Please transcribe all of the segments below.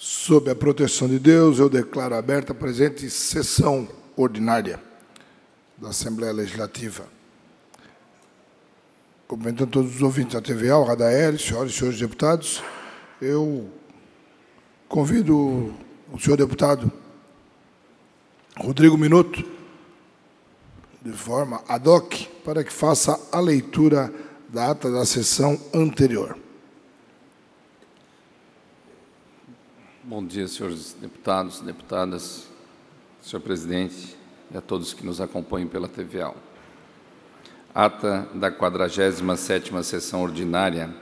Sob a proteção de Deus, eu declaro aberta a presente sessão ordinária da Assembleia Legislativa. Cumprimentando todos os ouvintes da TVA, o Radael, senhoras e senhores deputados, eu convido o senhor deputado Rodrigo Minuto, de forma ad hoc, para que faça a leitura da ata da sessão anterior. Bom dia, senhores deputados, deputadas, senhor presidente e a todos que nos acompanham pela TVA. Ata da 47ª sessão ordinária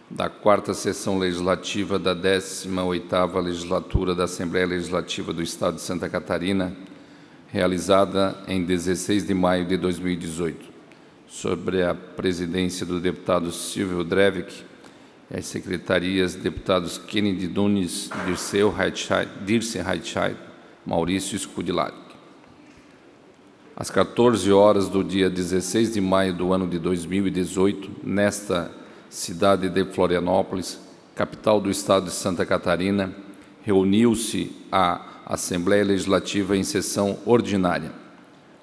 da 4ª sessão legislativa da 18ª legislatura da Assembleia Legislativa do Estado de Santa Catarina, realizada em 16 de maio de 2018, sobre a presidência do deputado Silvio Drevik, e as secretarias deputados Kennedy Nunes, Dirce Heitscheid, Maurício Scudilac. Às 14 horas do dia 16 de maio do ano de 2018, nesta cidade de Florianópolis, capital do estado de Santa Catarina, reuniu-se a Assembleia Legislativa em sessão ordinária.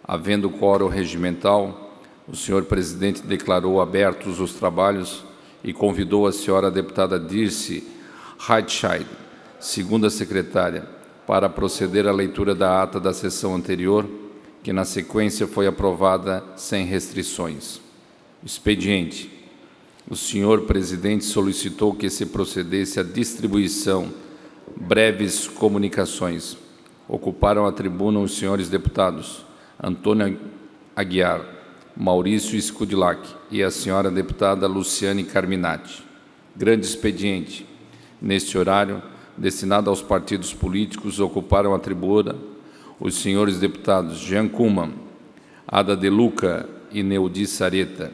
Havendo quórum regimental, o senhor presidente declarou abertos os trabalhos e convidou a senhora deputada Dirce Heitscheid, segunda secretária, para proceder à leitura da ata da sessão anterior, que na sequência foi aprovada sem restrições. Expediente. O senhor presidente solicitou que se procedesse à distribuição breves comunicações. Ocuparam a tribuna os senhores deputados Antônio Aguiar, Maurício Scudilac e a senhora deputada Luciane Carminati. Grande expediente. Neste horário, destinado aos partidos políticos, ocuparam a tribuna os senhores deputados Jean Kuhlmann, Ada De Luca e Neudi Sareta.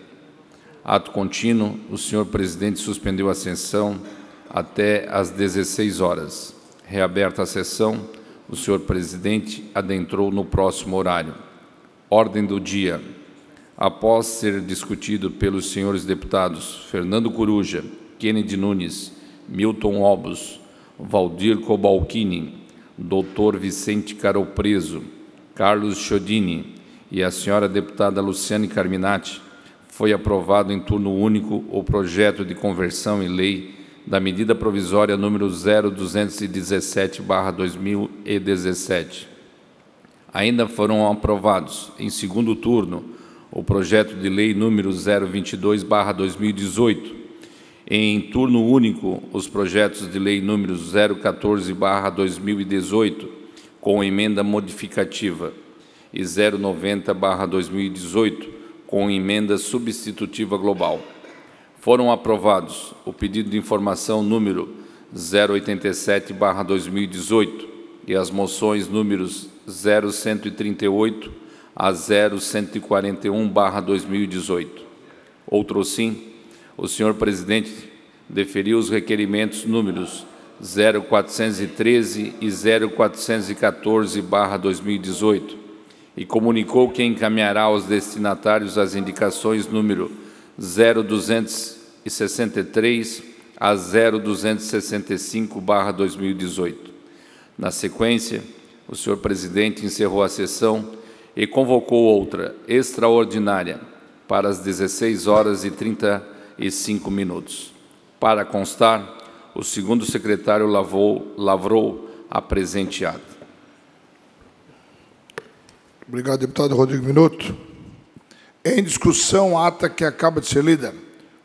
Ato contínuo, o senhor presidente suspendeu a sessão até às 16 horas. Reaberta a sessão, o senhor presidente adentrou no próximo horário. Ordem do dia. Após ser discutido pelos senhores deputados Fernando Coruja, Kennedy Nunes, Milton Obos, Valdir Cobalcini, Dr. Vicente Caropreso, Carlos Chodini e a senhora deputada Luciane Carminati, foi aprovado em turno único o projeto de conversão em lei da medida provisória número 0217/2017. Ainda foram aprovados, em segundo turno, o projeto de lei número 022/2018, em turno único, os projetos de lei número 014/2018, com emenda modificativa, e 090/2018, com emenda substitutiva global. Foram aprovados o pedido de informação número 087/2018 e as moções números 0138 a 0141/2018. Outro sim, o senhor presidente deferiu os requerimentos números 0413 e 0414/2018 e comunicou que encaminhará aos destinatários as indicações número 0263 a 0265/2018. Na sequência, o senhor presidente encerrou a sessão e convocou outra extraordinária para as 16 horas e 35 minutos. Para constar, o segundo secretário lavrou a presente ata. Obrigado, deputado Rodrigo Minuto. Em discussão, a ata que acaba de ser lida.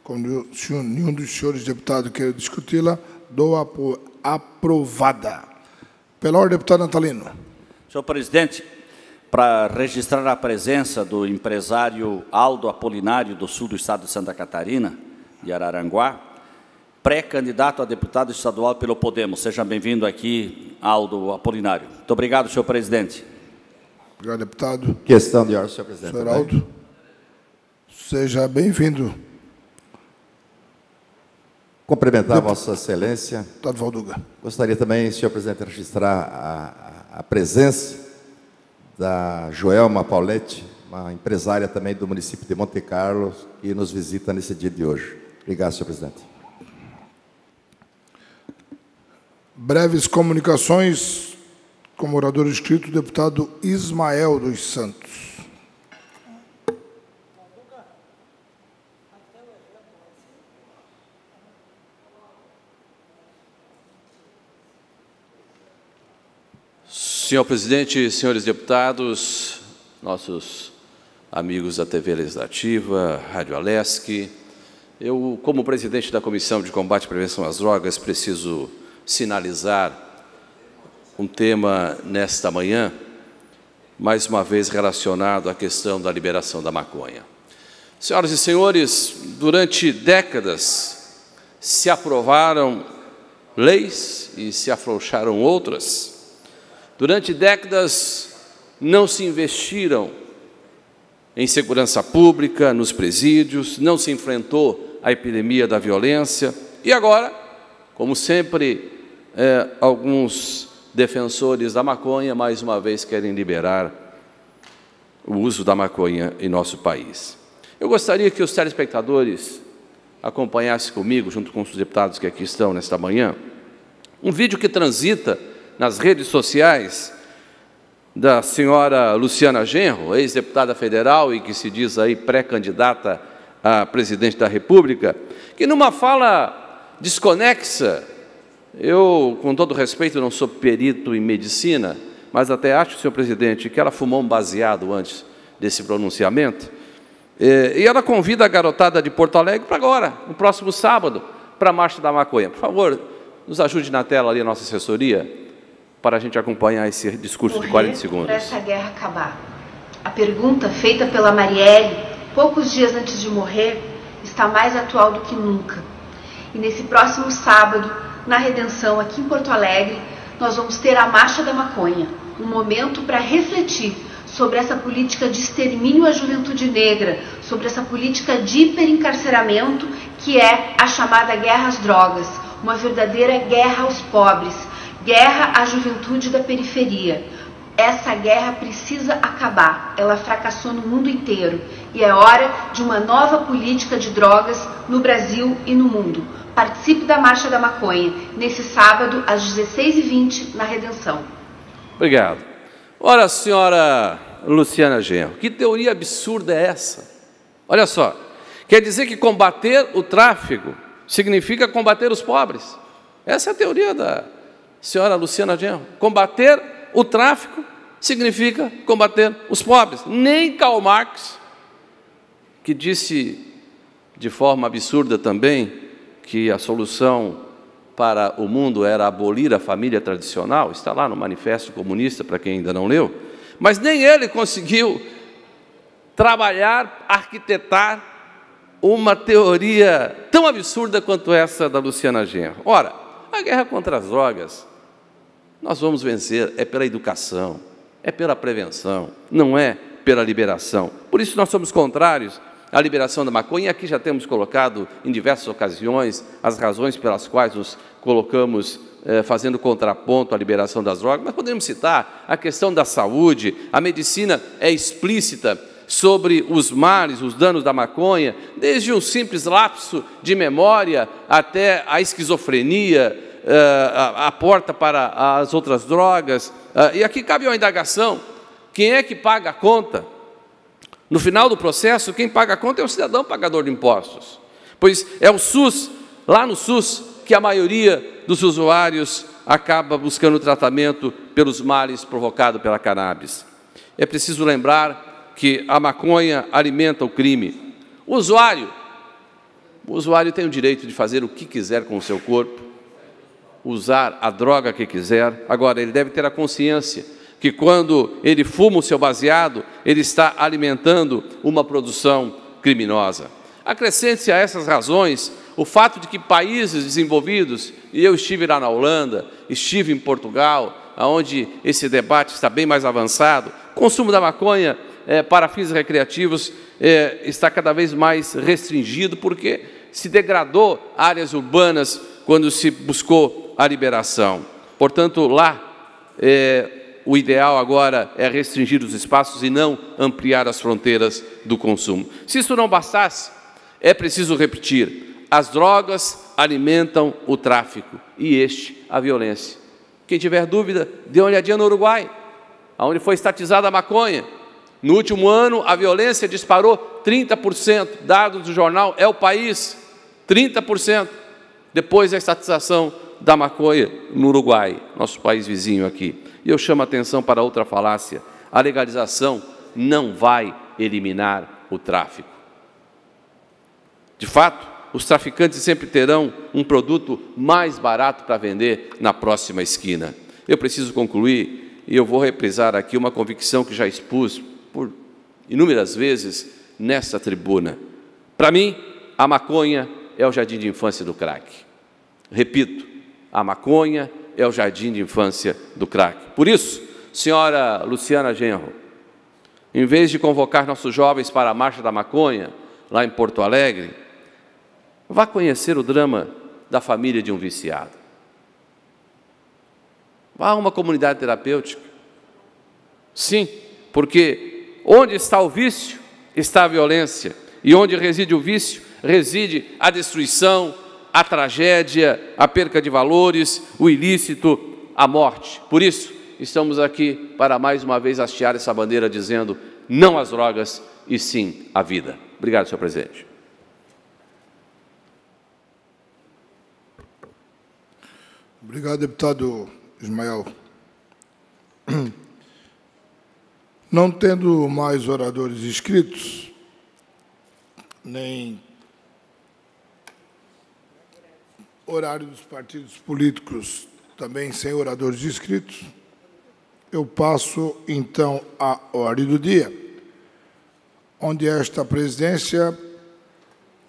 Como nenhum dos senhores deputados queira discuti-la, dou-a por aprovada. Pela ordem, deputado Natalino. Senhor presidente, para registrar a presença do empresário Aldo Apolinário, do sul do estado de Santa Catarina, de Araranguá, pré-candidato a deputado estadual pelo Podemos. Seja bem-vindo aqui, Aldo Apolinário. Muito obrigado, senhor presidente. Obrigado, deputado. Questão de ordem, senhor presidente. Senhor Aldo, seja bem-vindo. Cumprimentar Vossa Excelência. Deputado Valduga. Gostaria também, senhor presidente, de registrar a presença da Joelma Pauletti, uma empresária também do município de Monte Carlo, que nos visita nesse dia de hoje. Obrigado, senhor presidente. Breves comunicações com o orador inscrito, o deputado Ismael dos Santos. Senhor presidente, senhores deputados, nossos amigos da TV Legislativa, Rádio Alesc, eu, como presidente da Comissão de Combate e Prevenção às Drogas, preciso sinalizar um tema nesta manhã, mais uma vez relacionado à questão da liberação da maconha. Senhoras e senhores, durante décadas se aprovaram leis e se afrouxaram outras. Durante décadas não se investiram em segurança pública, nos presídios, não se enfrentou a epidemia da violência. E agora, como sempre, alguns defensores da maconha, mais uma vez, querem liberar o uso da maconha em nosso país. Eu gostaria que os telespectadores acompanhassem comigo, junto com os deputados que aqui estão nesta manhã, um vídeo que transita nas redes sociais da senhora Luciana Genro, ex-deputada federal e que se diz aí pré-candidata a presidente da República, que numa fala desconexa, eu, com todo respeito, não sou perito em medicina, mas até acho, senhor presidente, que ela fumou um baseado antes desse pronunciamento, e ela convida a garotada de Porto Alegre para agora, no próximo sábado, para a Marcha da Maconha. Por favor, nos ajude na tela ali a nossa assessoria, para a gente acompanhar esse discurso de 40 segundos. Para essa guerra acabar. A pergunta feita pela Marielle, poucos dias antes de morrer, está mais atual do que nunca. E nesse próximo sábado, na Redenção, aqui em Porto Alegre, nós vamos ter a Marcha da Maconha, um momento para refletir sobre essa política de extermínio à juventude negra, sobre essa política de hiperencarceramento que é a chamada guerra às drogas, uma verdadeira guerra aos pobres, guerra à juventude da periferia. Essa guerra precisa acabar, ela fracassou no mundo inteiro e é hora de uma nova política de drogas no Brasil e no mundo. Participe da Marcha da Maconha, nesse sábado, às 16h20, na Redenção. Obrigado. Ora, senhora Luciana Genro, que teoria absurda é essa? Olha só, quer dizer que combater o tráfico significa combater os pobres. Essa é a teoria da senhora Luciana Genro. Combater o tráfico significa combater os pobres. Nem Karl Marx, que disse de forma absurda também que a solução para o mundo era abolir a família tradicional, está lá no Manifesto Comunista, para quem ainda não leu, mas nem ele conseguiu trabalhar, arquitetar uma teoria tão absurda quanto essa da Luciana Genro. Ora, a guerra contra as drogas, nós vamos vencer, é pela educação, é pela prevenção, não é pela liberação. Por isso nós somos contrários à liberação da maconha, e aqui já temos colocado em diversas ocasiões as razões pelas quais nos colocamos fazendo contraponto à liberação das drogas, mas podemos citar a questão da saúde. A medicina é explícita sobre os males, os danos da maconha, desde um simples lapso de memória até a esquizofrenia, a porta para as outras drogas. E aqui cabe uma indagação: quem é que paga a conta? No final do processo, quem paga a conta é o cidadão pagador de impostos, pois é o SUS, lá no SUS, que a maioria dos usuários acaba buscando tratamento pelos males provocados pela cannabis. É preciso lembrar que a maconha alimenta o crime. O usuário tem o direito de fazer o que quiser com o seu corpo, usar a droga que quiser. Agora, ele deve ter a consciência que quando ele fuma o seu baseado, ele está alimentando uma produção criminosa. Acrescente-se a essas razões o fato de que países desenvolvidos, e eu estive lá na Holanda, estive em Portugal, onde esse debate está bem mais avançado, o consumo da maconha para fins recreativos está cada vez mais restringido, porque se degradou áreas urbanas quando se buscou a liberação. Portanto, lá o ideal agora é restringir os espaços e não ampliar as fronteiras do consumo. Se isso não bastasse, é preciso repetir: as drogas alimentam o tráfico e este a violência. Quem tiver dúvida, dê uma olhadinha no Uruguai, onde foi estatizada a maconha. No último ano, a violência disparou 30%. Dados do jornal É o País, 30%. Depois da estatização da maconha no Uruguai, nosso país vizinho aqui. E eu chamo a atenção para outra falácia. A legalização não vai eliminar o tráfico. De fato, os traficantes sempre terão um produto mais barato para vender na próxima esquina. Eu preciso concluir e eu vou reprisar aqui uma convicção que já expus por inúmeras vezes nesta tribuna. Para mim, a maconha é o jardim de infância do crack. Repito, a maconha é o jardim de infância do crack. Por isso, senhora Luciana Genro, em vez de convocar nossos jovens para a Marcha da Maconha, lá em Porto Alegre, vá conhecer o drama da família de um viciado. Vá a uma comunidade terapêutica. Sim, porque onde está o vício, está a violência. E onde reside o vício, reside a destruição, a tragédia, a perca de valores, o ilícito, a morte. Por isso, estamos aqui para mais uma vez hastear essa bandeira dizendo não às drogas e sim à vida. Obrigado, senhor presidente. Obrigado, deputado Ismael. Não tendo mais oradores inscritos, nem horário dos partidos políticos também sem oradores inscritos, eu passo, então, à ordem do dia, onde esta presidência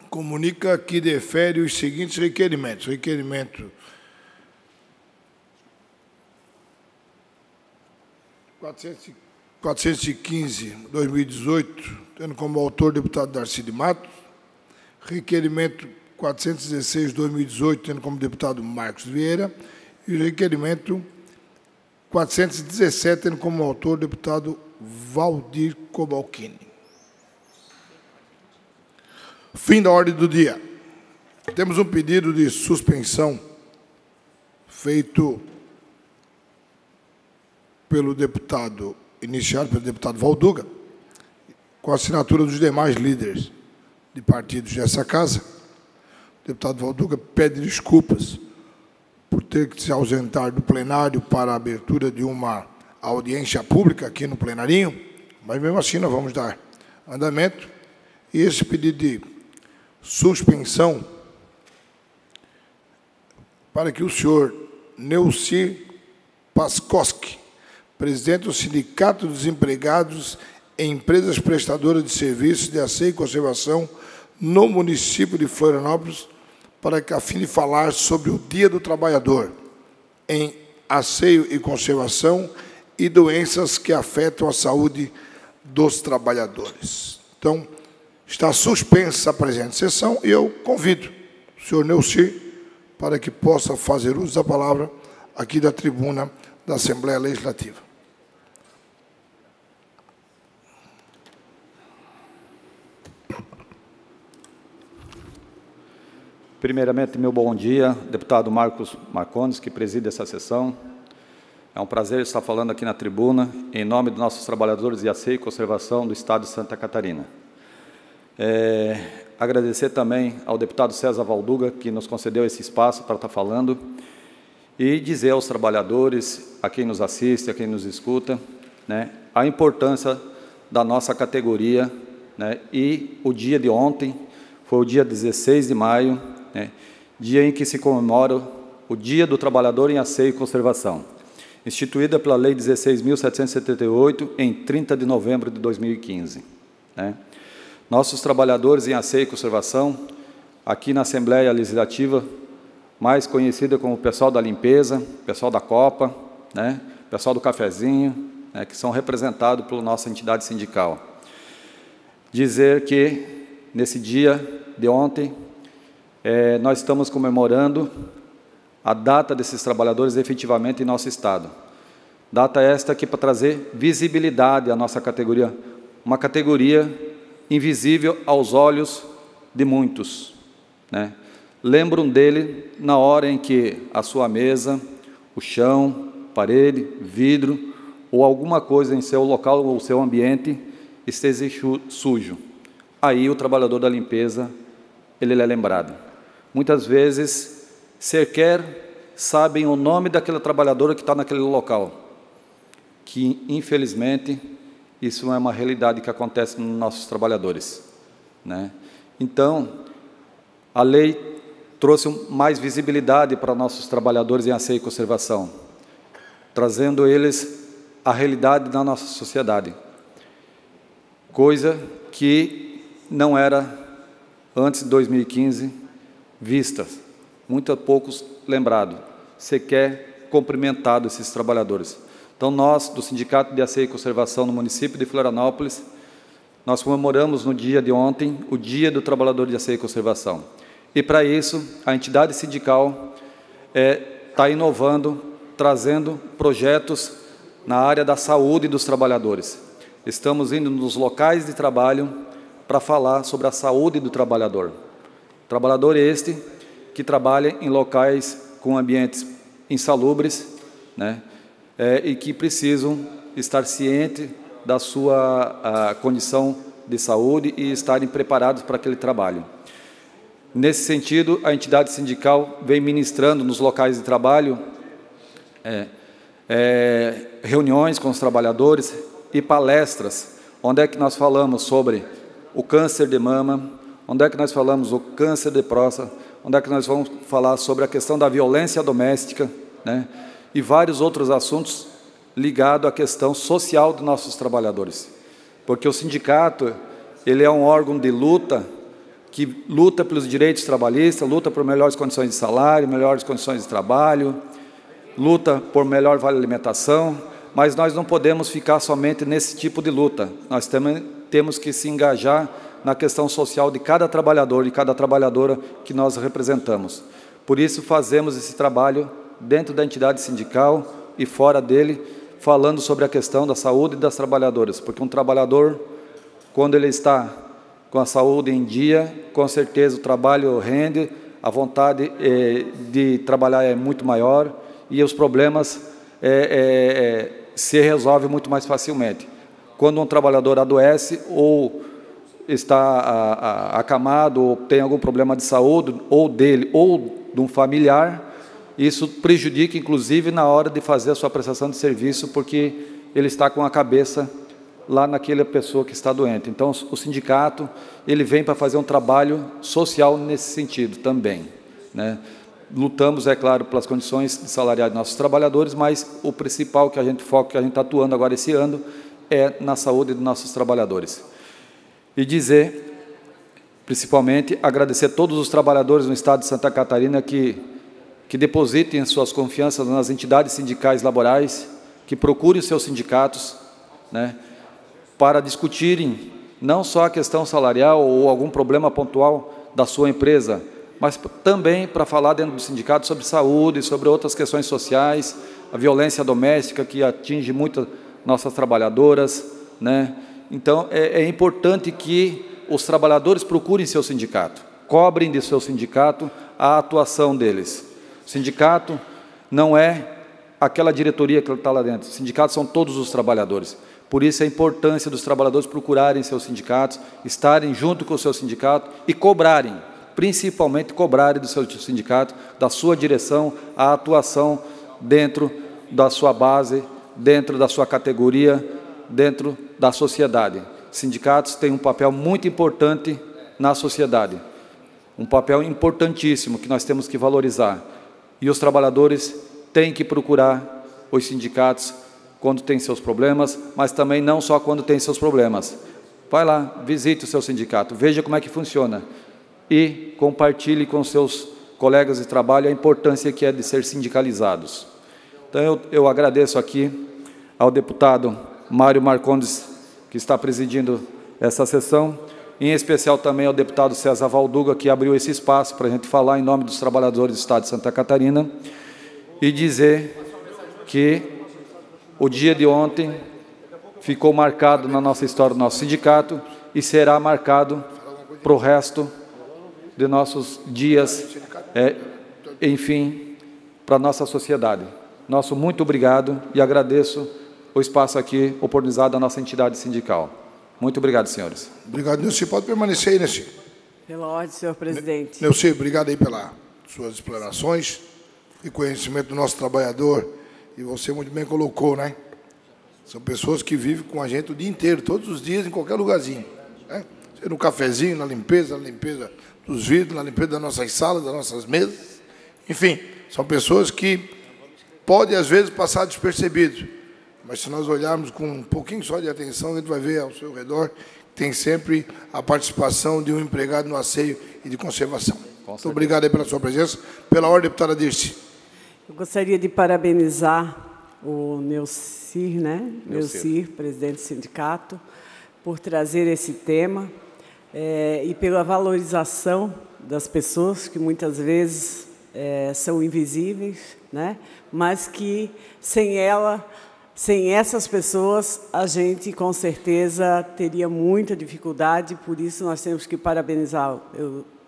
comunica que defere os seguintes requerimentos. Requerimento 415/2018, tendo como autor o deputado Darcy de Matos. Requerimento 416/2018, tendo como deputado Marcos Vieira. E o requerimento 417, tendo como autor o deputado Valdir Cobalcini. Fim da ordem do dia. Temos um pedido de suspensão feito pelo deputado, iniciado pelo deputado Valduga, com a assinatura dos demais líderes de partidos dessa casa. O deputado Valduga pede desculpas por ter que se ausentar do plenário para a abertura de uma audiência pública aqui no plenarinho, mas mesmo assim nós vamos dar andamento. E esse pedido de suspensão para que o senhor Neuci Paskoski, presidente do Sindicato dos Empregados em Empresas Prestadoras de Serviços de Asseio e Conservação no município de Florianópolis, para que, a fim de falar sobre o Dia do Trabalhador em asseio e conservação e doenças que afetam a saúde dos trabalhadores. Então, está suspensa a presente sessão e eu convido o senhor Neuci para que possa fazer uso da palavra aqui da tribuna da Assembleia Legislativa. Primeiramente, meu bom dia, deputado Marcos Marcondes, que preside essa sessão. É um prazer estar falando aqui na tribuna, em nome dos nossos trabalhadores de asseio e conservação do Estado de Santa Catarina. Agradecer também ao deputado César Valduga, que nos concedeu esse espaço para estar falando, e dizer aos trabalhadores, a quem nos assiste, a quem nos escuta, né, a importância da nossa categoria, né, e o dia de ontem foi o dia 16 de maio, né, dia em que se comemora o Dia do Trabalhador em Asseio e Conservação, instituída pela Lei 16.778, em 30 de novembro de 2015. Né. Nossos trabalhadores em asseio e conservação, aqui na Assembleia Legislativa, mais conhecida como o pessoal da limpeza, pessoal da Copa, né, pessoal do cafezinho, né, que são representados pela nossa entidade sindical. Dizer que, nesse dia de ontem, nós estamos comemorando a data desses trabalhadores efetivamente em nosso Estado. Data esta aqui para trazer visibilidade à nossa categoria, uma categoria invisível aos olhos de muitos, né? lembram dele na hora em que a sua mesa, o chão, parede, vidro ou alguma coisa em seu local ou seu ambiente esteja sujo. Aí o trabalhador da limpeza, ele é lembrado. Muitas vezes, sequer sabem o nome daquela trabalhadora que está naquele local, que, infelizmente, isso é uma realidade que acontece nos nossos trabalhadores, né? Então, a lei trouxe mais visibilidade para nossos trabalhadores em asseio e conservação, trazendo eles a realidade da nossa sociedade, coisa que não era, antes de 2015, vista, muito poucos lembrados, sequer cumprimentado esses trabalhadores. Então, nós, do Sindicato de Asseio e Conservação no município de Florianópolis, nós comemoramos no dia de ontem o Dia do Trabalhador de Asseio e Conservação. E, para isso, a entidade sindical está inovando, trazendo projetos na área da saúde dos trabalhadores. Estamos indo nos locais de trabalho para falar sobre a saúde do trabalhador. Trabalhador este que trabalha em locais com ambientes insalubres, né? E que precisam estar cientes da sua condição de saúde e estarem preparados para aquele trabalho. Nesse sentido, a entidade sindical vem ministrando nos locais de trabalho reuniões com os trabalhadores e palestras, onde é que nós falamos sobre o câncer de mama, onde é que nós falamos o câncer de próstata, onde é que nós vamos falar sobre a questão da violência doméstica, né? E vários outros assuntos ligados à questão social dos nossos trabalhadores. Porque o sindicato, ele é um órgão de luta, que luta pelos direitos trabalhistas, luta por melhores condições de salário, melhores condições de trabalho, luta por melhor vale-alimentação, mas nós não podemos ficar somente nesse tipo de luta. Nós também temos que se engajar na questão social de cada trabalhador e cada trabalhadora que nós representamos. Por isso, fazemos esse trabalho dentro da entidade sindical e fora dele, falando sobre a questão da saúde das trabalhadoras, porque um trabalhador, quando ele está com a saúde em dia, com certeza o trabalho rende, a vontade de trabalhar é muito maior e os problemas se resolvem muito mais facilmente. Quando um trabalhador adoece ou está acamado ou tem algum problema de saúde, ou dele ou de um familiar, isso prejudica, inclusive, na hora de fazer a sua prestação de serviço, porque ele está com a cabeça lá naquela pessoa que está doente. Então, o sindicato, ele vem para fazer um trabalho social nesse sentido também, né? Lutamos, é claro, pelas condições salariais dos nossos trabalhadores, mas o principal que a gente foca, que a gente está atuando agora esse ano, é na saúde dos nossos trabalhadores. E dizer, principalmente, agradecer a todos os trabalhadores no estado de Santa Catarina que depositem suas confianças nas entidades sindicais laborais, que procurem os seus sindicatos, né, para discutirem não só a questão salarial ou algum problema pontual da sua empresa, mas também para falar dentro do sindicato sobre saúde, sobre outras questões sociais, a violência doméstica que atinge muitas nossas trabalhadoras, né? Então, é importante que os trabalhadores procurem seu sindicato, cobrem de seu sindicato a atuação deles. O sindicato não é aquela diretoria que está lá dentro, o sindicato são todos os trabalhadores. Por isso, a importância dos trabalhadores procurarem seus sindicatos, estarem junto com o seu sindicato e cobrarem, principalmente cobrarem do seu sindicato, da sua direção, a atuação dentro da sua base, dentro da sua categoria, dentro da sociedade. Sindicatos têm um papel muito importante na sociedade, um papel importantíssimo que nós temos que valorizar. E os trabalhadores têm que procurar os sindicatos quando tem seus problemas, mas também não só quando tem seus problemas. Vai lá, visite o seu sindicato, veja como é que funciona e compartilhe com seus colegas de trabalho a importância que é de ser sindicalizados. Então, eu agradeço aqui ao deputado Mário Marcondes, que está presidindo essa sessão, em especial também ao deputado César Valduga, que abriu esse espaço para a gente falar em nome dos trabalhadores do Estado de Santa Catarina, e dizer que o dia de ontem ficou marcado na nossa história do nosso sindicato e será marcado para o resto de nossos dias enfim, para a nossa sociedade. Nosso muito obrigado e agradeço o espaço aqui oportunizado à nossa entidade sindical. Muito obrigado, senhores. Obrigado, Neuci. Pode permanecer aí, Neuci. Pela ordem, senhor presidente. Neuci, obrigado aí pelas suas explanações e conhecimento do nosso trabalhador. E você muito bem colocou, né? São pessoas que vivem com a gente o dia inteiro, todos os dias, em qualquer lugarzinho. Né? Seja no cafezinho, na limpeza dos vidros, na limpeza das nossas salas, das nossas mesas. Enfim, são pessoas que podem, às vezes, passar despercebido. Mas se nós olharmos com um pouquinho só de atenção, a gente vai ver ao seu redor que tem sempre a participação de um empregado no asseio e de conservação. Muito obrigado aí pela sua presença. Pela ordem, deputada Dirce. Eu gostaria de parabenizar o Neuci, né? Neuci, presidente do sindicato, por trazer esse tema e pela valorização das pessoas que muitas vezes são invisíveis, né? Mas que sem essas pessoas, a gente, com certeza, teria muita dificuldade, por isso nós temos que parabenizar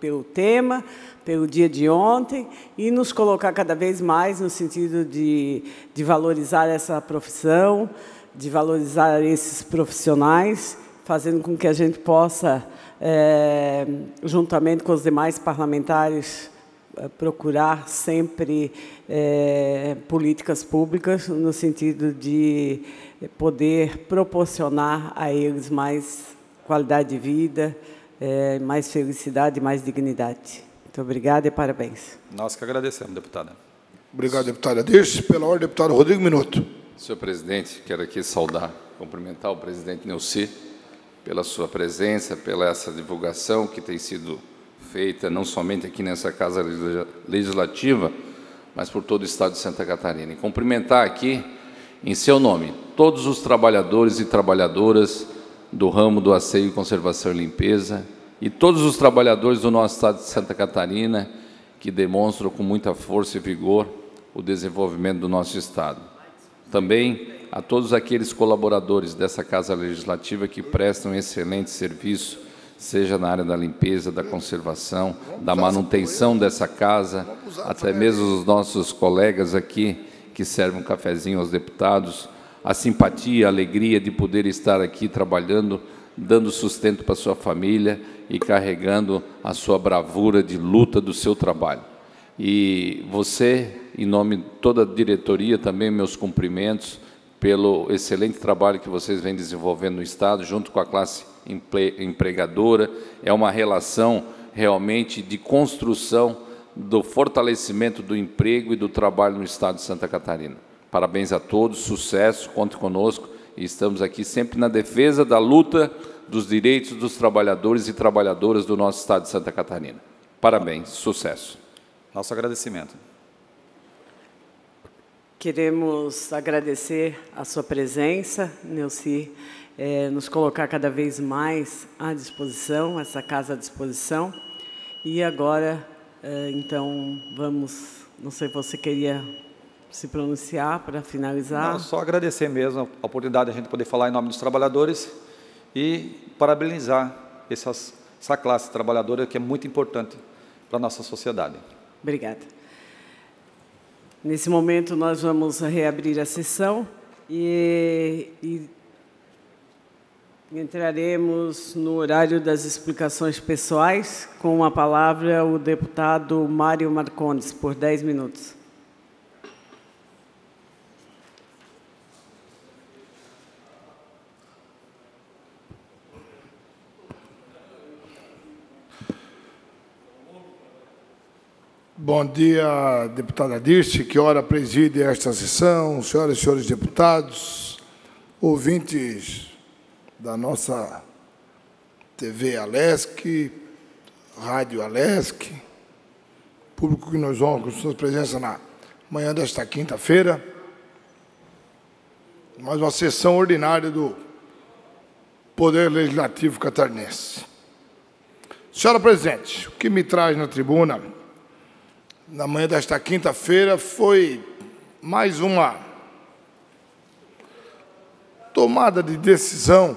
pelo tema, pelo dia de ontem, e nos colocar cada vez mais no sentido de valorizar essa profissão, de valorizar esses profissionais, fazendo com que a gente possa, juntamente com os demais parlamentares, procurar sempre políticas públicas no sentido de poder proporcionar a eles mais qualidade de vida, mais felicidade, mais dignidade. Muito obrigada e parabéns. Nós que agradecemos, deputada. Obrigado, deputada Dirce. Pela ordem, deputado Rodrigo Minuto. Senhor presidente, quero aqui saudar, cumprimentar o presidente Neuci pela sua presença, pela essa divulgação que tem sido feita não somente aqui nessa Casa Legislativa, mas por todo o Estado de Santa Catarina. E cumprimentar aqui, em seu nome, todos os trabalhadores e trabalhadoras do ramo do asseio, conservação e limpeza e todos os trabalhadores do nosso Estado de Santa Catarina que demonstram com muita força e vigor o desenvolvimento do nosso Estado. Também a todos aqueles colaboradores dessa Casa Legislativa que prestam excelente serviço, seja na área da limpeza, da conservação, da manutenção dessa casa, até mesmo os nossos colegas aqui que servem um cafezinho aos deputados, a simpatia, a alegria de poder estar aqui trabalhando, dando sustento para a sua família e carregando a sua bravura de luta do seu trabalho. E você, em nome de toda a diretoria, também meus cumprimentos pelo excelente trabalho que vocês vêm desenvolvendo no Estado, junto com a classe empregadora. É uma relação realmente de construção do fortalecimento do emprego e do trabalho no Estado de Santa Catarina. Parabéns a todos, sucesso, conte conosco e estamos aqui sempre na defesa da luta dos direitos dos trabalhadores e trabalhadoras do nosso Estado de Santa Catarina. Parabéns, sucesso. Nosso agradecimento. Queremos agradecer a sua presença, Neuci, nos colocar cada vez mais à disposição, essa casa à disposição. E agora, então, vamos, não sei se você queria se pronunciar para finalizar. Não, só agradecer mesmo a oportunidade de a gente poder falar em nome dos trabalhadores e parabenizar essa classe trabalhadora que é muito importante para a nossa sociedade. Obrigada. Nesse momento, nós vamos reabrir a sessão e entraremos no horário das explicações pessoais, com a palavra o deputado Mário Marcondes, por 10 minutos. Bom dia, deputada Dirce, que ora preside esta sessão, senhoras e senhores deputados, ouvintes da nossa TV Alesc, Rádio Alesc, público que nos honra com sua presença na manhã desta quinta-feira, mais uma sessão ordinária do Poder Legislativo catarinense. Senhora presidente, o que me traz na tribuna na manhã desta quinta-feira foi mais uma tomada de decisão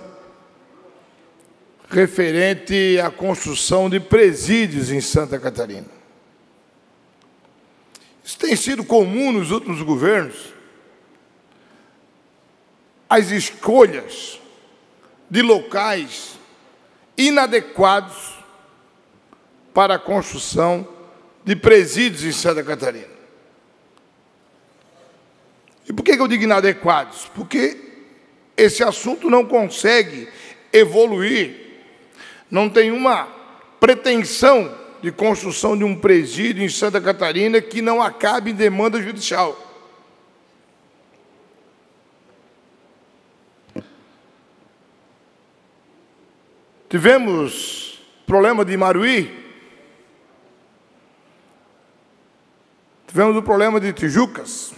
referente à construção de presídios em Santa Catarina. Isso tem sido comum nos últimos governos, as escolhas de locais inadequados para a construção de presídios em Santa Catarina. E por que eu digo inadequados? Porque esse assunto não consegue evoluir, não tem uma pretensão de construção de um presídio em Santa Catarina que não acabe em demanda judicial. Tivemos problema de Maruí, tivemos o problema de Tijucas,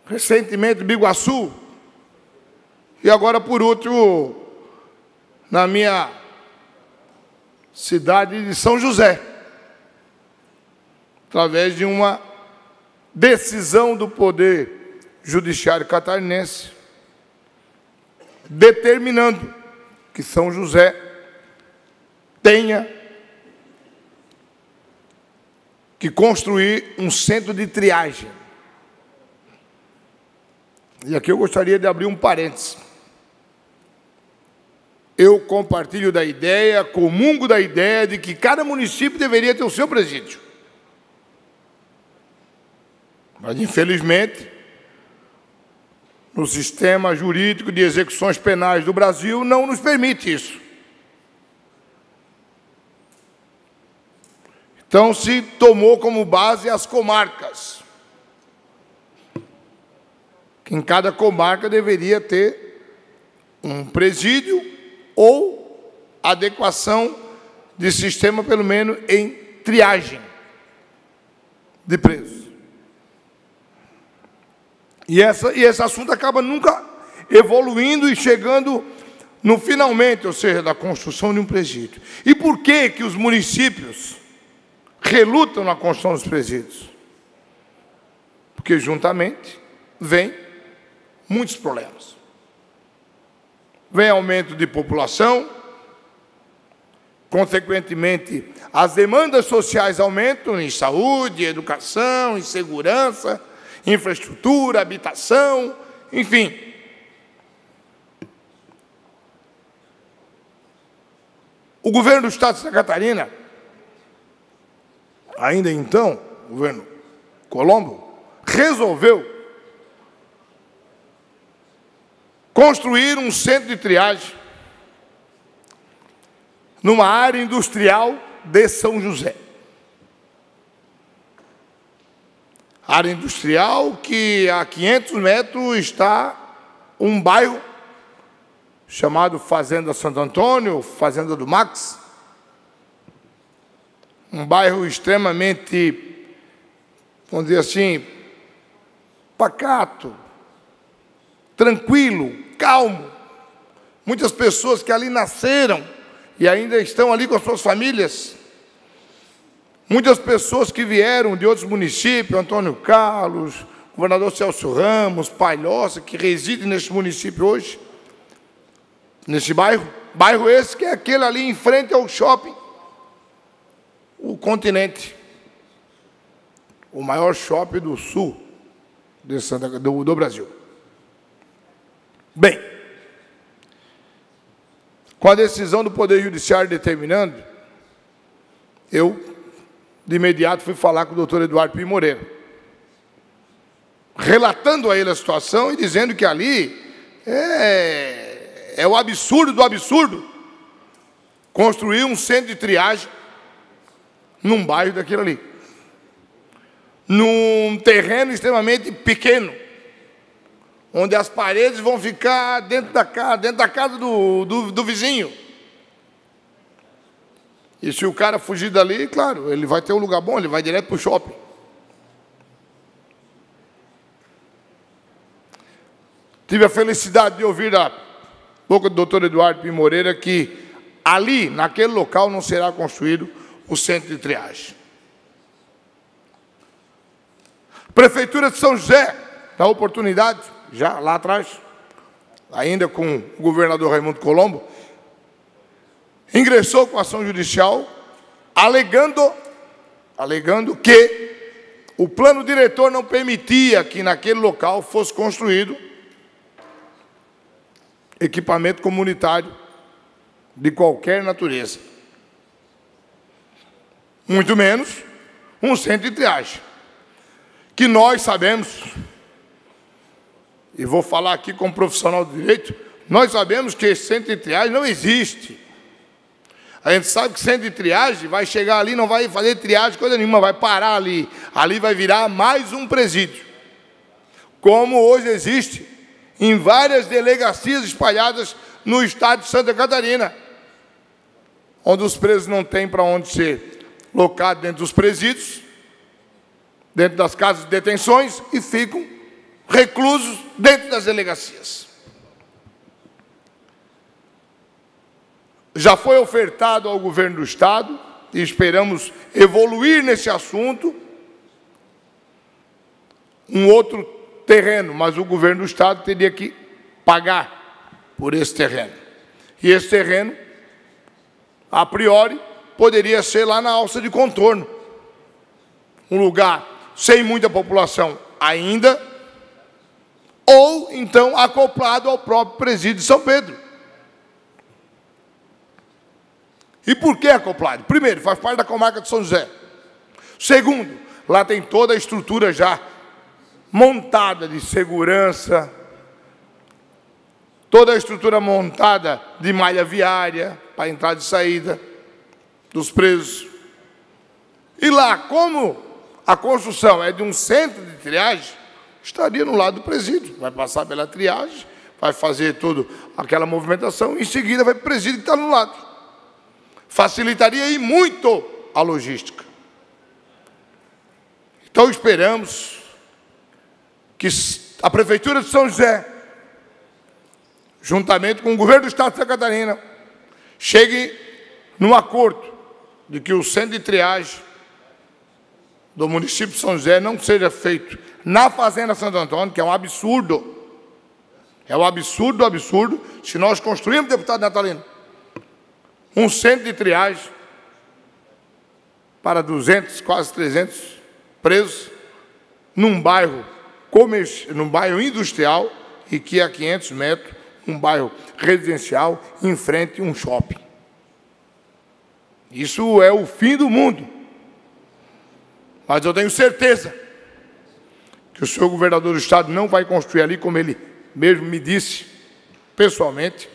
recentemente Biguaçu, e agora, por último, na minha cidade de São José, através de uma decisão do Poder Judiciário catarinense, determinando que São José tenha que construir um centro de triagem. E aqui eu gostaria de abrir um parênteses. Eu compartilho da ideia, comungo da ideia de que cada município deveria ter o seu presídio. Mas, infelizmente, no sistema jurídico de execuções penais do Brasil, não nos permite isso. Então, se tomou como base as comarcas, que em cada comarca deveria ter um presídio ou adequação de sistema, pelo menos, em triagem de presos. E esse assunto acaba nunca evoluindo e chegando no finalmente, ou seja, da construção de um presídio. E por que que os municípios relutam na construção dos presídios? Porque, juntamente, vem muitos problemas. Vem aumento de população, consequentemente, as demandas sociais aumentam em saúde, educação, em segurança, infraestrutura, habitação, enfim. O governo do Estado de Santa Catarina, ainda então, o governo Colombo, resolveu construir um centro de triagem numa área industrial de São José. Área industrial que a 500 metros está um bairro chamado Fazenda Santo Antônio, Fazenda do Max, um bairro extremamente, vamos dizer assim, pacato, tranquilo, calmo. Muitas pessoas que ali nasceram e ainda estão ali com as suas famílias. Muitas pessoas que vieram de outros municípios, Antônio Carlos, governador Celso Ramos, Palhoça, que residem neste município hoje, nesse bairro. Bairro esse que é aquele ali em frente ao shopping, o Continente, o maior shopping do sul do Brasil. Bem, com a decisão do Poder Judiciário determinando, eu, de imediato, fui falar com o doutor Eduardo Pim Moreira, relatando a ele a situação e dizendo que ali é o absurdo do absurdo construir um centro de triagem num bairro daquele ali, num terreno extremamente pequeno, onde as paredes vão ficar dentro da casa do vizinho. E se o cara fugir dali, claro, ele vai ter um lugar bom, ele vai direto para o shopping. Tive a felicidade de ouvir da boca do doutor Eduardo Pim Moreira que ali, naquele local, não será construído o centro de triagem. Prefeitura de São José, da oportunidade, já lá atrás, ainda com o governador Raimundo Colombo, ingressou com ação judicial, alegando que o plano diretor não permitia que naquele local fosse construído equipamento comunitário de qualquer natureza. Muito menos um centro de triagem. Que nós sabemos, e vou falar aqui como profissional do direito, nós sabemos que esse centro de triagem não existe. A gente sabe que centro de triagem vai chegar ali, não vai fazer triagem, coisa nenhuma, vai parar ali. Ali vai virar mais um presídio. Como hoje existe em várias delegacias espalhadas no estado de Santa Catarina, onde os presos não têm para onde ser locados dentro dos presídios, dentro das casas de detenções, e ficam reclusos dentro das delegacias. Já foi ofertado ao governo do estado, e esperamos evoluir nesse assunto, um outro terreno, mas o governo do estado teria que pagar por esse terreno. E esse terreno, a priori, poderia ser lá na Alça de Contorno, um lugar sem muita população ainda, ou então acoplado ao próprio presídio de São Pedro. E por que acoplado? Primeiro, faz parte da comarca de São José. Segundo, lá tem toda a estrutura já montada de segurança, toda a estrutura montada de malha viária para entrada e saída dos presos. E lá, como a construção é de um centro de triagem, estaria no lado do presídio. Vai passar pela triagem, vai fazer toda aquela movimentação, e em seguida vai para o presídio que está no lado. Facilitaria e muito a logística. Então esperamos que a Prefeitura de São José, juntamente com o governo do estado de Santa Catarina, chegue num acordo de que o centro de triagem do município de São José não seja feito na Fazenda Santo Antônio, que é um absurdo. É um absurdo, absurdo, se nós construímos, deputado Natalino, um centro de triagem para 200, quase 300 presos, num bairro industrial, e que a 500 metros, um bairro residencial, em frente a um shopping. Isso é o fim do mundo. Mas eu tenho certeza que o senhor governador do estado não vai construir ali, como ele mesmo me disse pessoalmente,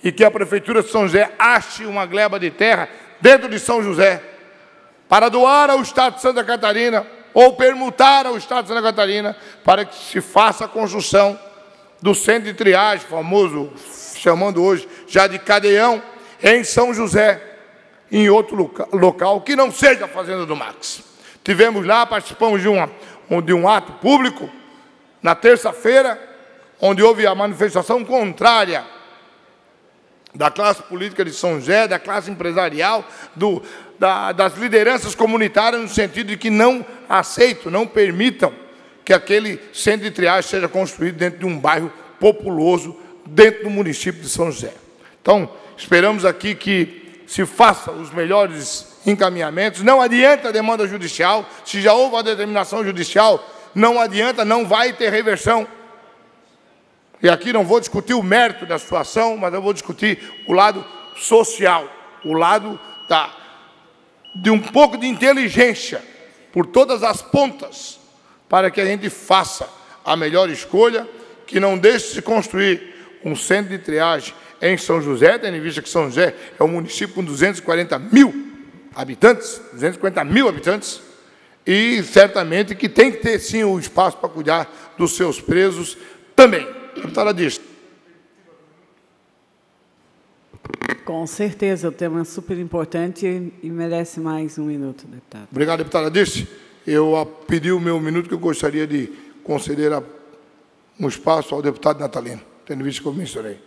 e que a Prefeitura de São José ache uma gleba de terra dentro de São José para doar ao estado de Santa Catarina ou permutar ao estado de Santa Catarina para que se faça a construção do centro de triagem, famoso, chamando hoje já de Cadeião, em São José, em outro local que não seja a Fazenda do Max. Tivemos lá, participamos de um ato público na terça-feira, onde houve a manifestação contrária da classe política de São José, da classe empresarial, das lideranças comunitárias, no sentido de que não aceitam, não permitam que aquele centro de triagem seja construído dentro de um bairro populoso, dentro do município de São José. Então, esperamos aqui que se façam os melhores encaminhamentos. Não adianta a demanda judicial, se já houve a determinação judicial, não adianta, não vai ter reversão. E aqui não vou discutir o mérito da situação, mas eu vou discutir o lado social, o lado de um pouco de inteligência por todas as pontas, para que a gente faça a melhor escolha, que não deixe de construir um centro de triagem em São José, tendo em vista que São José é um município com 240 mil habitantes, e certamente que tem que ter, sim, o espaço para cuidar dos seus presos também. Deputada Dirce. Com certeza, o tema é super importante e merece mais um minuto, deputado. Obrigado, deputada Dirce. Eu pedi o meu minuto, que eu gostaria de conceder um espaço ao deputado Natalino, tendo visto que eu mencionei.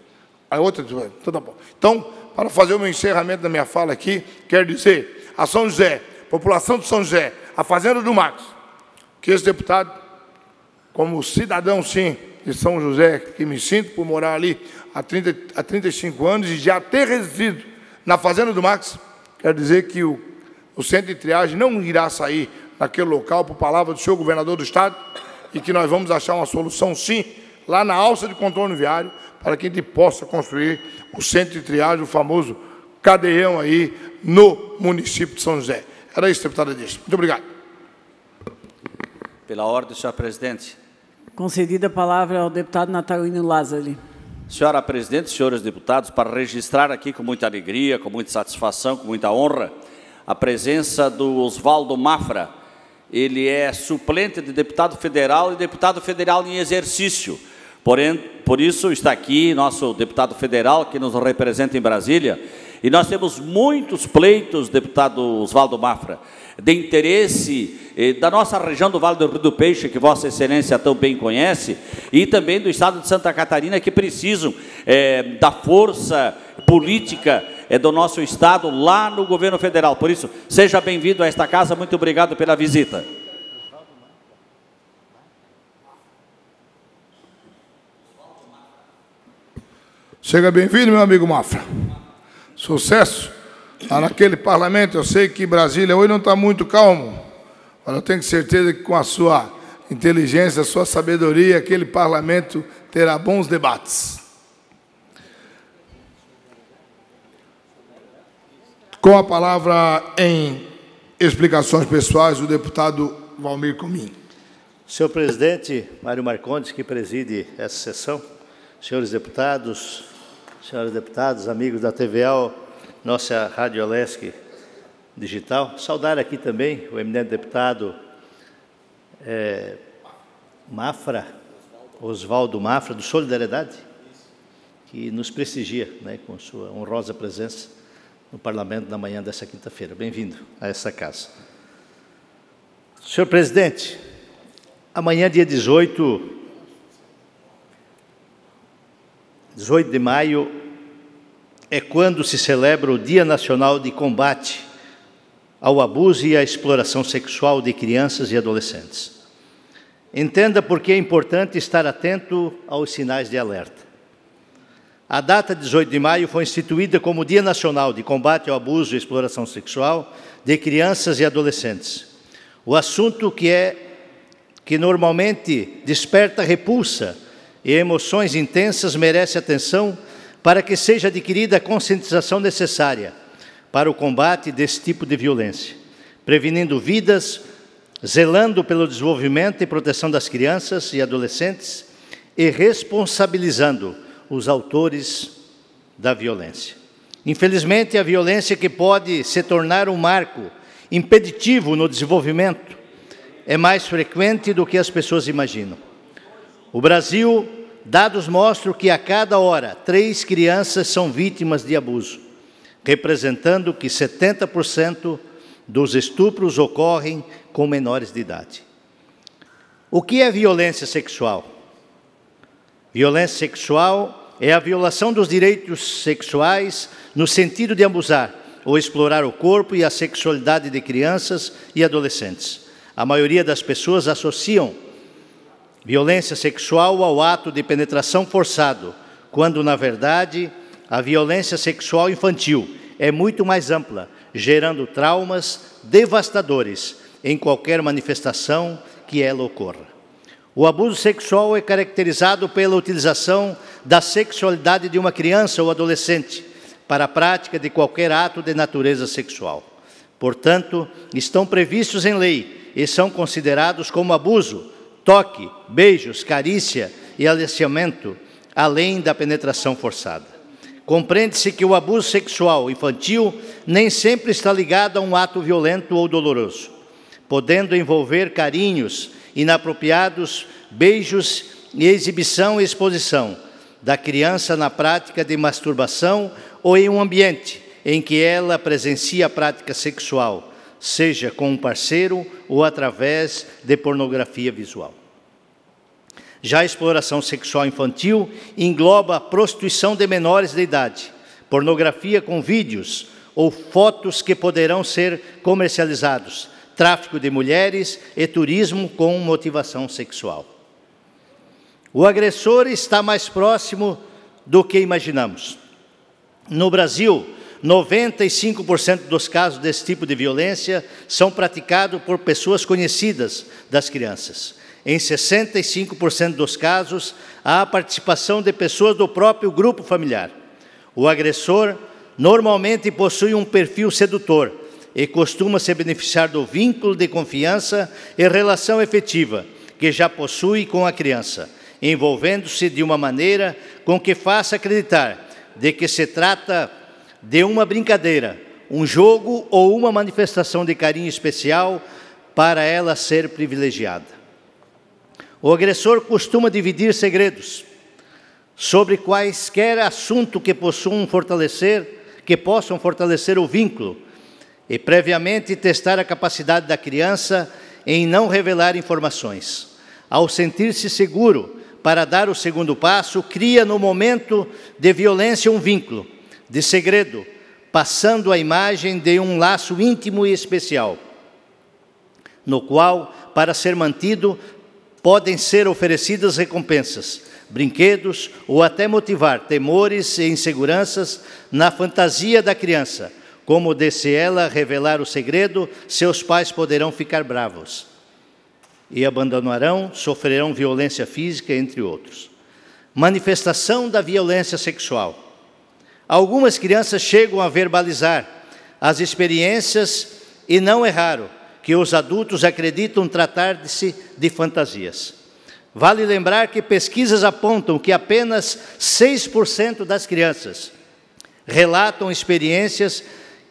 A outra, então tá bom. Então, para fazer o meu encerramento da minha fala aqui, quero dizer a São José, população de São José, a Fazenda do Max, que esse deputado, como cidadão, sim, de São José, que me sinto por morar ali há 35 anos e já ter residido na Fazenda do Max, quero dizer que o centro de triagem não irá sair naquele local, por palavra do senhor governador do estado, e que nós vamos achar uma solução, sim, lá na alça de contorno viário, para que a gente possa construir o centro de triagem, o famoso cadeião aí, no município de São José. Era isso, deputada Edith. Muito obrigado. Pela ordem, senhor presidente. Concedida a palavra ao deputado Natalino Lázari. Senhora presidente, senhores deputados, para registrar aqui com muita alegria, com muita satisfação, com muita honra, a presença do Oswaldo Mafra. Ele é suplente de deputado federal e deputado federal em exercício. Porém, por isso está aqui nosso deputado federal, que nos representa em Brasília. E nós temos muitos pleitos, deputado Oswaldo Mafra, de interesse da nossa região do Vale do Rio do Peixe, que Vossa Excelência tão bem conhece, e também do estado de Santa Catarina, que precisam da força política do nosso estado lá no governo federal. Por isso, seja bem-vindo a esta casa. Muito obrigado pela visita. Seja bem-vindo, meu amigo Mafra. Sucesso. Lá naquele parlamento, eu sei que Brasília hoje não está muito calmo, mas eu tenho certeza que com a sua inteligência, a sua sabedoria, aquele parlamento terá bons debates. Com a palavra em explicações pessoais, o deputado Valmir Comim. Senhor presidente, Mário Marcondes, que preside essa sessão, senhores deputados, senhoras deputadas, amigos da TVL, nossa Rádio Alesc Digital, saudar aqui também o eminente deputado Mafra, Oswaldo Mafra, do Solidariedade, que nos prestigia, né, com sua honrosa presença no Parlamento na manhã dessa quinta-feira. Bem-vindo a essa casa. Senhor presidente, amanhã, dia 18 de maio, é quando se celebra o Dia Nacional de Combate ao Abuso e à Exploração Sexual de Crianças e Adolescentes. Entenda por que é importante estar atento aos sinais de alerta. A data 18 de maio foi instituída como Dia Nacional de Combate ao Abuso e Exploração Sexual de Crianças e Adolescentes. O assunto que normalmente desperta repulsa e emoções intensas merece atenção para que seja adquirida a conscientização necessária para o combate desse tipo de violência, prevenindo vidas, zelando pelo desenvolvimento e proteção das crianças e adolescentes e responsabilizando os autores da violência. Infelizmente, a violência, que pode se tornar um marco impeditivo no desenvolvimento, é mais frequente do que as pessoas imaginam. O Brasil, dados mostram que a cada hora 3 crianças são vítimas de abuso, representando que 70% dos estupros ocorrem com menores de idade. O que é violência sexual? Violência sexual é a violação dos direitos sexuais no sentido de abusar ou explorar o corpo e a sexualidade de crianças e adolescentes. A maioria das pessoas associam violência sexual ao ato de penetração forçado, quando, na verdade, a violência sexual infantil é muito mais ampla, gerando traumas devastadores em qualquer manifestação que ela ocorra. O abuso sexual é caracterizado pela utilização da sexualidade de uma criança ou adolescente para a prática de qualquer ato de natureza sexual. Portanto, estão previstos em lei e são considerados como abuso, toque, beijos, carícia e aliciamento, além da penetração forçada. Compreende-se que o abuso sexual infantil nem sempre está ligado a um ato violento ou doloroso, podendo envolver carinhos inapropriados, beijos e exibição e exposição da criança na prática de masturbação ou em um ambiente em que ela presencia a prática sexual, seja com um parceiro ou através de pornografia visual. Já a exploração sexual infantil engloba a prostituição de menores de idade, pornografia com vídeos ou fotos que poderão ser comercializados, tráfico de mulheres e turismo com motivação sexual. O agressor está mais próximo do que imaginamos. No Brasil, 95% dos casos desse tipo de violência são praticados por pessoas conhecidas das crianças. Em 65% dos casos, há a participação de pessoas do próprio grupo familiar. O agressor normalmente possui um perfil sedutor e costuma se beneficiar do vínculo de confiança e relação efetiva que já possui com a criança, envolvendo-se de uma maneira com que faça acreditar de que se trata de uma brincadeira, um jogo ou uma manifestação de carinho especial para ela ser privilegiada. O agressor costuma dividir segredos sobre quaisquer assunto que possam fortalecer o vínculo e previamente testar a capacidade da criança em não revelar informações. Ao sentir-se seguro para dar o segundo passo, cria no momento de violência um vínculo de segredo, passando a imagem de um laço íntimo e especial, no qual, para ser mantido, podem ser oferecidas recompensas, brinquedos ou até motivar temores e inseguranças na fantasia da criança, como de se ela revelar o segredo, seus pais poderão ficar bravos e abandonarão, sofrerão violência física, entre outros. Manifestação da violência sexual. Algumas crianças chegam a verbalizar as experiências e não é raro que os adultos acreditam tratar-se de fantasias. Vale lembrar que pesquisas apontam que apenas 6% das crianças relatam experiências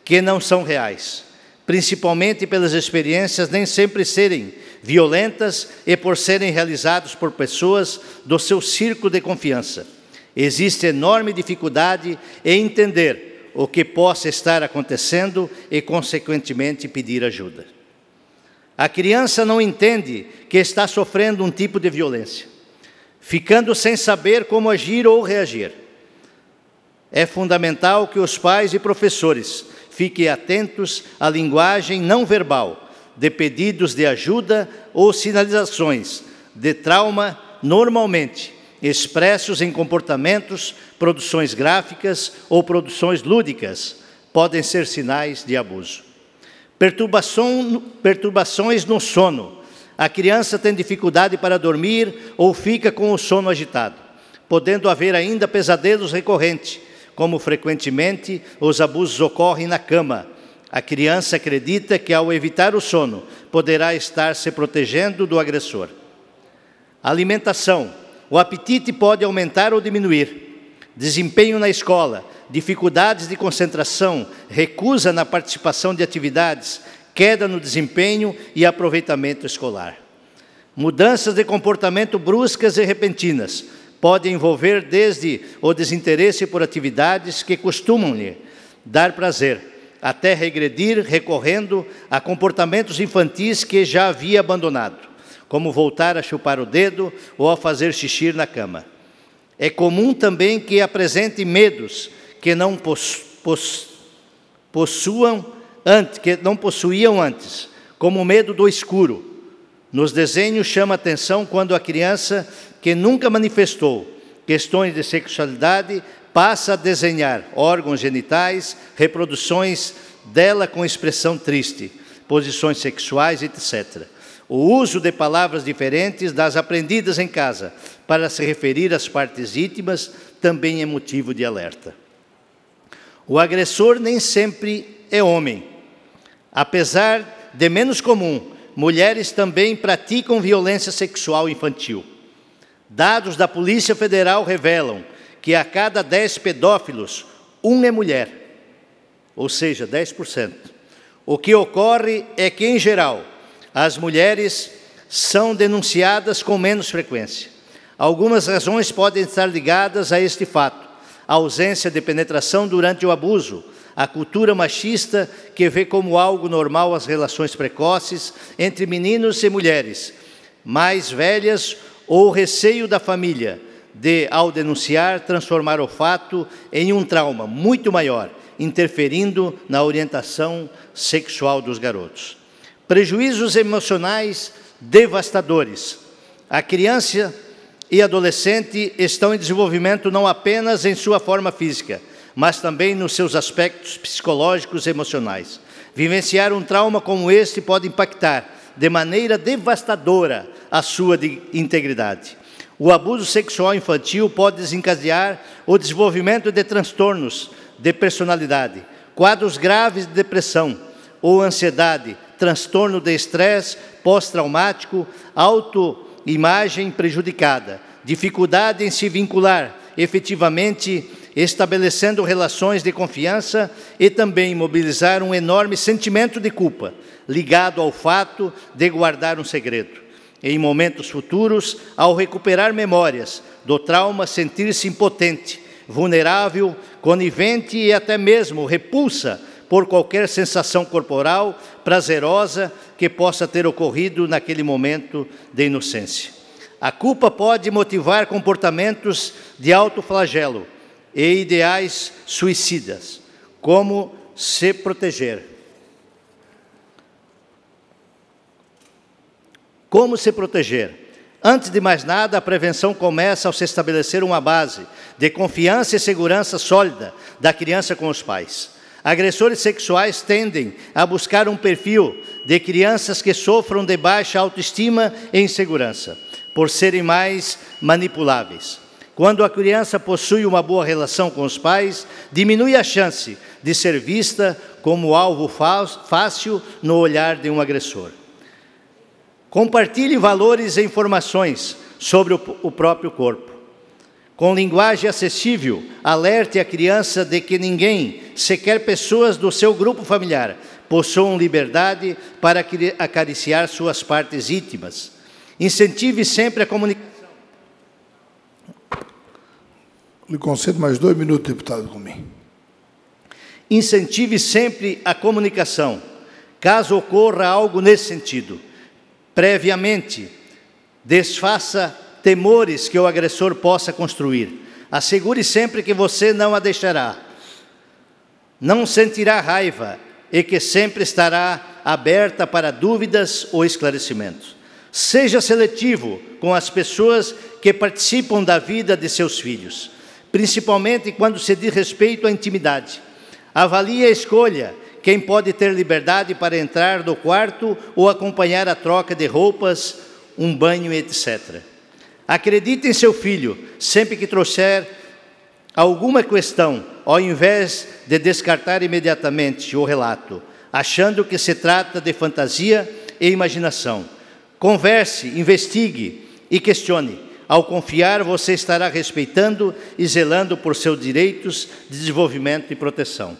que não são reais, principalmente pelas experiências nem sempre serem violentas e por serem realizadas por pessoas do seu círculo de confiança. Existe enorme dificuldade em entender o que possa estar acontecendo e, consequentemente, pedir ajuda. A criança não entende que está sofrendo um tipo de violência, ficando sem saber como agir ou reagir. É fundamental que os pais e professores fiquem atentos à linguagem não verbal de pedidos de ajuda ou sinalizações de trauma, normalmente expressos em comportamentos, produções gráficas ou produções lúdicas, podem ser sinais de abuso. Perturbações no sono. A criança tem dificuldade para dormir ou fica com o sono agitado, podendo haver ainda pesadelos recorrentes, como frequentemente os abusos ocorrem na cama. A criança acredita que, ao evitar o sono, poderá estar se protegendo do agressor. Alimentação. O apetite pode aumentar ou diminuir. Desempenho na escola, dificuldades de concentração, recusa na participação de atividades, queda no desempenho e aproveitamento escolar. Mudanças de comportamento bruscas e repentinas podem envolver desde o desinteresse por atividades que costumam lhe dar prazer, até regredir recorrendo a comportamentos infantis que já havia abandonado, como voltar a chupar o dedo ou a fazer xixi na cama. É comum também que apresente medos que não possuíam antes, como o medo do escuro. Nos desenhos chama atenção quando a criança, que nunca manifestou questões de sexualidade, passa a desenhar órgãos genitais, reproduções dela com expressão triste, posições sexuais, etc. O uso de palavras diferentes das aprendidas em casa para se referir às partes íntimas também é motivo de alerta. O agressor nem sempre é homem. Apesar de menos comum, mulheres também praticam violência sexual infantil. Dados da Polícia Federal revelam que a cada 10 pedófilos, 1 é mulher, ou seja, 10%. O que ocorre é que, em geral, as mulheres são denunciadas com menos frequência. Algumas razões podem estar ligadas a este fato: a ausência de penetração durante o abuso, a cultura machista que vê como algo normal as relações precoces entre meninos e mulheres mais velhas, ou o receio da família de, ao denunciar, transformar o fato em um trauma muito maior, interferindo na orientação sexual dos garotos. Prejuízos emocionais devastadores. A criança e adolescente estão em desenvolvimento não apenas em sua forma física, mas também nos seus aspectos psicológicos e emocionais. Vivenciar um trauma como este pode impactar de maneira devastadora a sua integridade. O abuso sexual infantil pode desencadear o desenvolvimento de transtornos de personalidade, quadros graves de depressão ou ansiedade, transtorno de estresse pós-traumático, autoimagem prejudicada, dificuldade em se vincular efetivamente, estabelecendo relações de confiança e também mobilizar um enorme sentimento de culpa, ligado ao fato de guardar um segredo. Em momentos futuros, ao recuperar memórias do trauma, sentir-se impotente, vulnerável, conivente e até mesmo repulsa por qualquer sensação corporal prazerosa que possa ter ocorrido naquele momento de inocência. A culpa pode motivar comportamentos de autoflagelo e ideais suicidas, como se proteger. Como se proteger? Antes de mais nada, a prevenção começa ao se estabelecer uma base de confiança e segurança sólida da criança com os pais. Agressores sexuais tendem a buscar um perfil de crianças que sofram de baixa autoestima e insegurança, por serem mais manipuláveis. Quando a criança possui uma boa relação com os pais, diminui a chance de ser vista como alvo fácil no olhar de um agressor. Compartilhe valores e informações sobre o próprio corpo. Com linguagem acessível, alerte a criança de que ninguém, sequer pessoas do seu grupo familiar, possuam liberdade para acariciar suas partes íntimas. Incentive sempre a comunicação. Lhe concedo mais 2 minutos, deputado Gomes. Incentive sempre a comunicação, caso ocorra algo nesse sentido. Previamente, desfaça temores que o agressor possa construir. Assegure sempre que você não a deixará. Não sentirá raiva e que sempre estará aberta para dúvidas ou esclarecimentos. Seja seletivo com as pessoas que participam da vida de seus filhos, principalmente quando se diz respeito à intimidade. Avalie a escolha quem pode ter liberdade para entrar no quarto ou acompanhar a troca de roupas, um banho, etc. Acredite em seu filho sempre que trouxer alguma questão, ao invés de descartar imediatamente o relato, achando que se trata de fantasia e imaginação. Converse, investigue e questione. Ao confiar, você estará respeitando e zelando por seus direitos de desenvolvimento e proteção.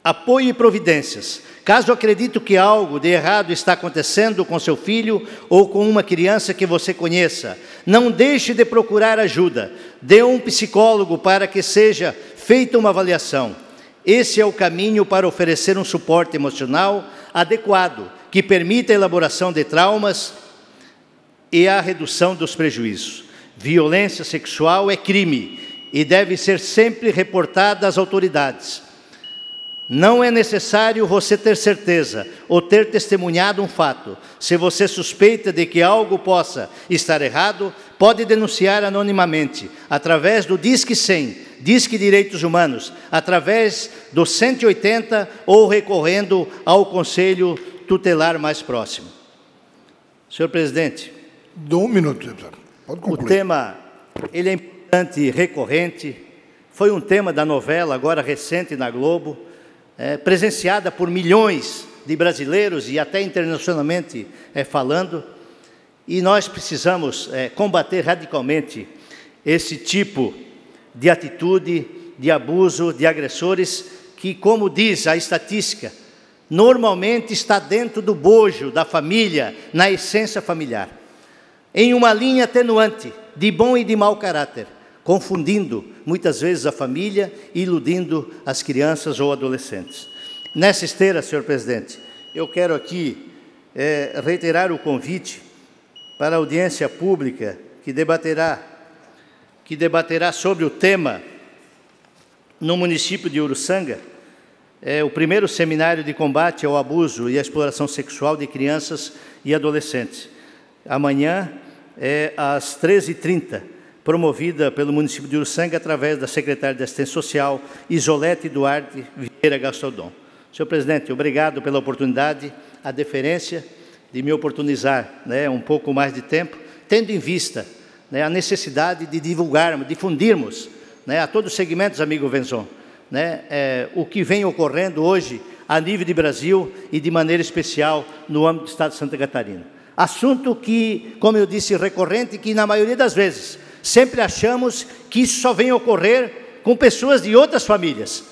Apoio e providências. Caso acredite que algo de errado está acontecendo com seu filho ou com uma criança que você conheça, não deixe de procurar ajuda. Dê um psicólogo para que seja feita uma avaliação. Esse é o caminho para oferecer um suporte emocional adequado, que permita a elaboração de traumas e a redução dos prejuízos. Violência sexual é crime e deve ser sempre reportada às autoridades. Não é necessário você ter certeza ou ter testemunhado um fato. Se você suspeita de que algo possa estar errado, pode denunciar anonimamente, através do Disque 100, Disque Direitos Humanos, através do 180 ou recorrendo ao Conselho Tutelar mais próximo. Senhor presidente. Dou 1 minuto, deputado. Pode concluir. O tema, ele é importante e recorrente. Foi um tema da novela, agora recente na Globo, presenciada por milhões de brasileiros e até internacionalmente falando, e nós precisamos combater radicalmente esse tipo de atitude, de abuso, de agressores, que, como diz a estatística, normalmente está dentro do bojo da família, na essência familiar, em uma linha atenuante de bom e de mau caráter, confundindo muitas vezes a família e iludindo as crianças ou adolescentes. Nessa esteira, senhor presidente, eu quero aqui reiterar o convite para a audiência pública que debaterá sobre o tema no município de Uruçanga, o primeiro seminário de combate ao abuso e à exploração sexual de crianças e adolescentes. Amanhã, às 13h30, promovida pelo município de Uruçanga através da secretária de Assistência Social, Isolete Duarte Vieira Gastaldon. Senhor presidente, obrigado pela oportunidade, a deferência de me oportunizar, né, um pouco mais de tempo, tendo em vista, né, a necessidade de divulgarmos, difundirmos, né, a todos os segmentos, amigo Wenzon, né, o que vem ocorrendo hoje a nível de Brasil e de maneira especial no âmbito do Estado de Santa Catarina. Assunto que, como eu disse, recorrente, que na maioria das vezes sempre achamos que isso só vem ocorrer com pessoas de outras famílias,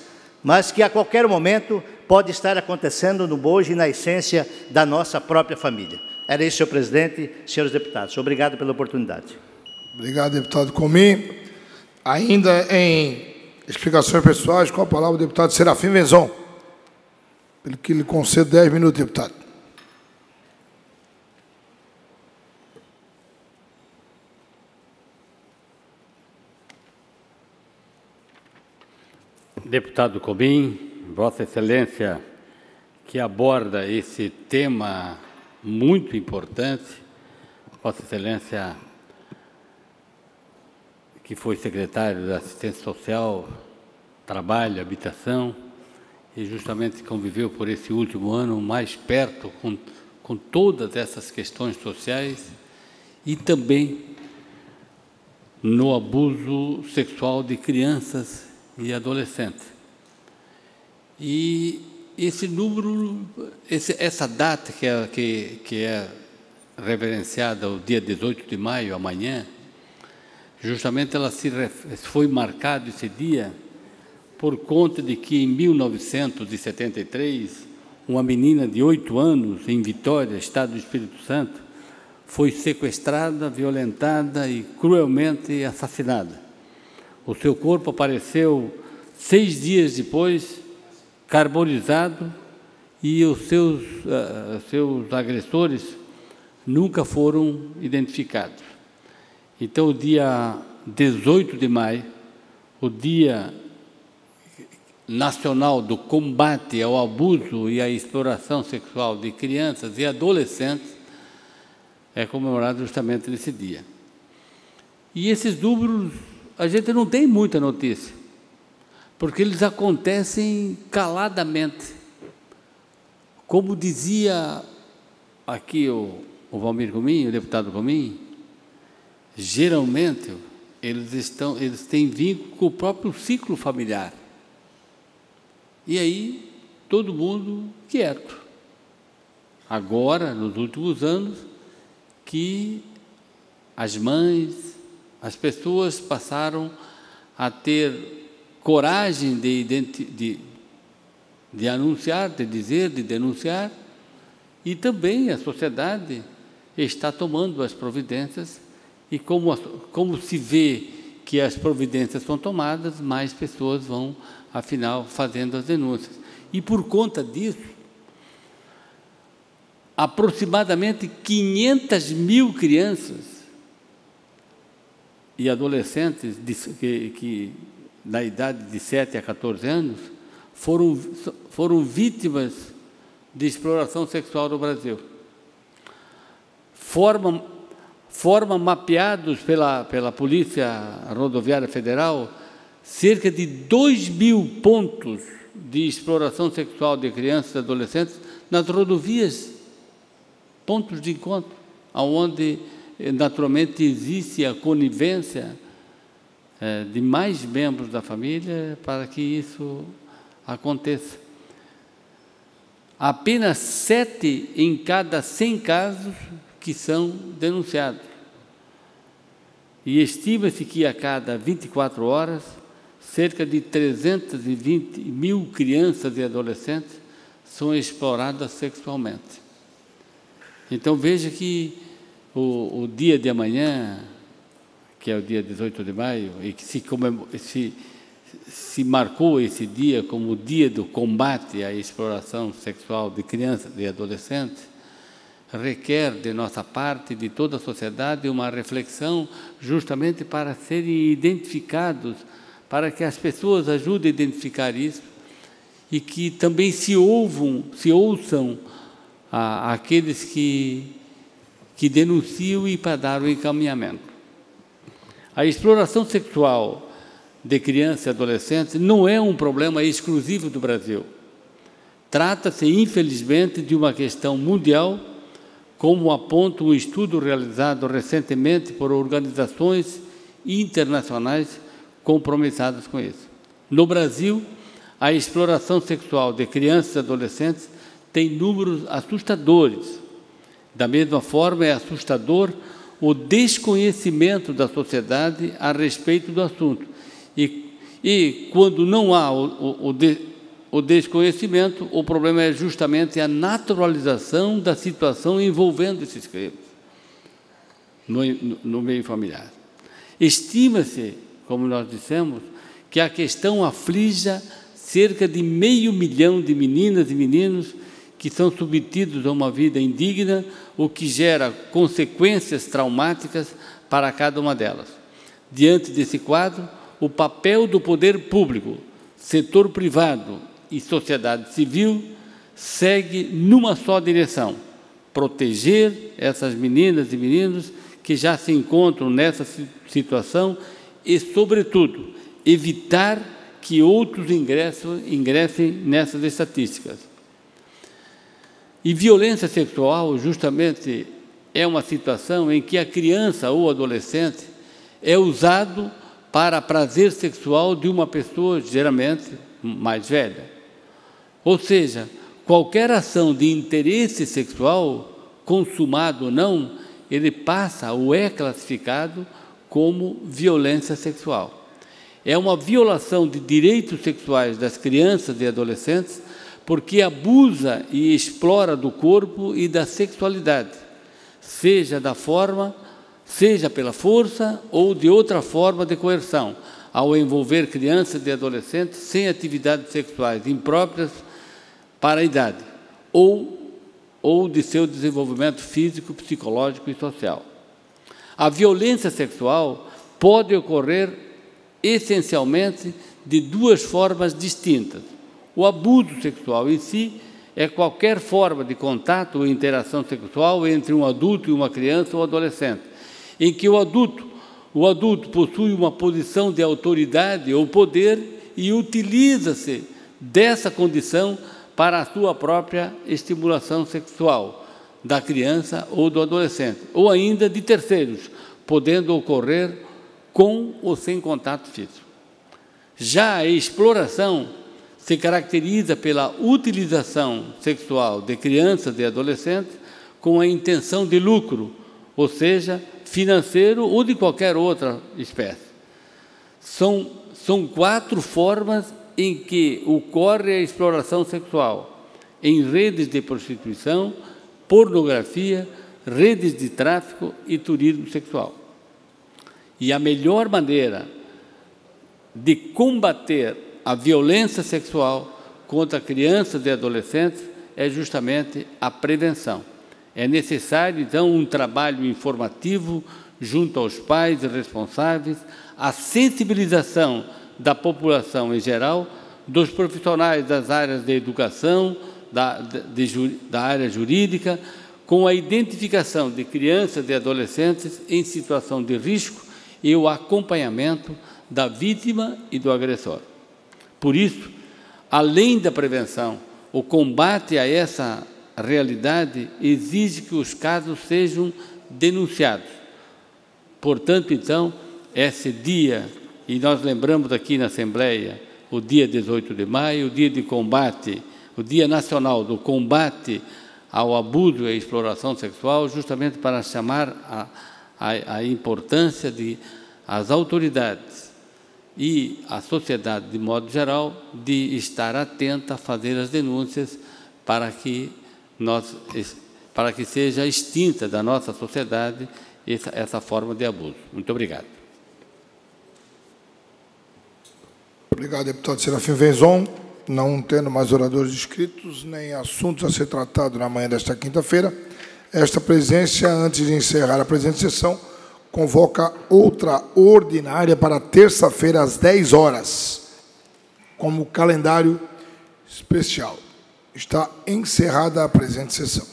mas que a qualquer momento pode estar acontecendo no bojo e na essência da nossa própria família. Era isso, senhor presidente, senhores deputados. Obrigado pela oportunidade. Obrigado, deputado Comim. Ainda em explicações pessoais, com a palavra o deputado Serafim Wenzon. Pelo que lhe concedo 10 minutos, deputado. Deputado Comim, Vossa Excelência, que aborda esse tema muito importante, Vossa Excelência, que foi secretário da Assistência Social, Trabalho, Habitação, e justamente conviveu por esse último ano mais perto com todas essas questões sociais e também no abuso sexual de crianças e adolescentes. E esse número, essa data que é reverenciada o dia 18 de maio, amanhã, justamente ela foi marcado esse dia por conta de que em 1973, uma menina de 8 anos em Vitória, estado do Espírito Santo, foi sequestrada, violentada e cruelmente assassinada. O seu corpo apareceu 6 dias depois, carbonizado, e os seus agressores nunca foram identificados. Então, o dia 18 de maio, o Dia Nacional do Combate ao Abuso e à Exploração Sexual de Crianças e Adolescentes, é comemorado justamente nesse dia. E esses números, a gente não tem muita notícia, porque eles acontecem caladamente. Como dizia aqui o Valmir Comim, o deputado Comim, geralmente eles têm vínculo com o próprio ciclo familiar. E aí, todo mundo quieto. Agora, nos últimos anos, que as mães, as pessoas passaram a ter coragem de anunciar, de dizer, de denunciar, e também a sociedade está tomando as providências, e como se vê que as providências são tomadas, mais pessoas vão, afinal, fazendo as denúncias. E por conta disso, aproximadamente 500 mil crianças e adolescentes que na idade de 7 a 14 anos foram vítimas de exploração sexual no Brasil. Foram mapeados pela Polícia Rodoviária Federal cerca de 2.000 pontos de exploração sexual de crianças e adolescentes nas rodovias, pontos de encontro, onde naturalmente existe a conivência de mais membros da família para que isso aconteça. Apenas 7 em cada 100 casos que são denunciados. E estima-se que a cada 24 horas, cerca de 320 mil crianças e adolescentes são exploradas sexualmente. Então, veja que o dia de amanhã, que é o dia 18 de maio, e que se marcou esse dia como o dia do combate à exploração sexual de crianças e adolescentes, requer de nossa parte, de toda a sociedade, uma reflexão justamente para serem identificados, para que as pessoas ajudem a identificar isso e que também se ouçam aqueles que denunciam e para dar o encaminhamento. A exploração sexual de crianças e adolescentes não é um problema exclusivo do Brasil. Trata-se, infelizmente, de uma questão mundial, como aponta um estudo realizado recentemente por organizações internacionais compromissadas com isso. No Brasil, a exploração sexual de crianças e adolescentes tem números assustadores. Da mesma forma, é assustador o desconhecimento da sociedade a respeito do assunto. E quando não há o desconhecimento, o problema é justamente a naturalização da situação envolvendo esses crimes no meio familiar. Estima-se, como nós dissemos, que a questão aflija cerca de 500 mil de meninas e meninos que são submetidos a uma vida indigna, o que gera consequências traumáticas para cada uma delas. Diante desse quadro, o papel do poder público, setor privado e sociedade civil segue numa só direção: proteger essas meninas e meninos que já se encontram nessa situação e, sobretudo, evitar que outros ingressem nessas estatísticas. E violência sexual, justamente, é uma situação em que a criança ou adolescente é usado para prazer sexual de uma pessoa, geralmente, mais velha. Ou seja, qualquer ação de interesse sexual, consumado ou não, ele passa ou é classificado como violência sexual. É uma violação de direitos sexuais das crianças e adolescentes, porque abusa e explora do corpo e da sexualidade, seja pela força ou de outra forma de coerção, ao envolver crianças e adolescentes sem atividades sexuais impróprias para a idade, ou de seu desenvolvimento físico, psicológico e social. A violência sexual pode ocorrer essencialmente de duas formas distintas. O abuso sexual em si é qualquer forma de contato ou interação sexual entre um adulto e uma criança ou adolescente, em que o adulto possui uma posição de autoridade ou poder e utiliza-se dessa condição para a sua própria estimulação sexual da criança ou do adolescente, ou ainda de terceiros, podendo ocorrer com ou sem contato físico. Já a exploração se caracteriza pela utilização sexual de crianças e adolescentes com a intenção de lucro, ou seja, financeiro ou de qualquer outra espécie. São 4 formas em que ocorre a exploração sexual: em redes de prostituição, pornografia, redes de tráfico e turismo sexual. E a melhor maneira de combater a violência sexual contra crianças e adolescentes é justamente a prevenção. É necessário, então, um trabalho informativo junto aos pais e responsáveis, a sensibilização da população em geral, dos profissionais das áreas de educação, da área jurídica, com a identificação de crianças e adolescentes em situação de risco e o acompanhamento da vítima e do agressor. Por isso, além da prevenção, o combate a essa realidade exige que os casos sejam denunciados. Portanto, então, esse dia, e nós lembramos aqui na Assembleia, o dia 18 de maio, o dia de combate, o Dia Nacional do Combate ao Abuso e à Exploração Sexual, justamente para chamar a importância de as autoridades e a sociedade, de modo geral, de estar atenta a fazer as denúncias para que seja extinta da nossa sociedade essa forma de abuso. Muito obrigado. Obrigado, deputado Serafim Venzon. Não tendo mais oradores inscritos, nem assuntos a ser tratados na manhã desta quinta-feira, esta presidência, antes de encerrar a presente sessão, convoca outra ordinária para terça-feira, às 10 horas, como calendário especial. Está encerrada a presente sessão.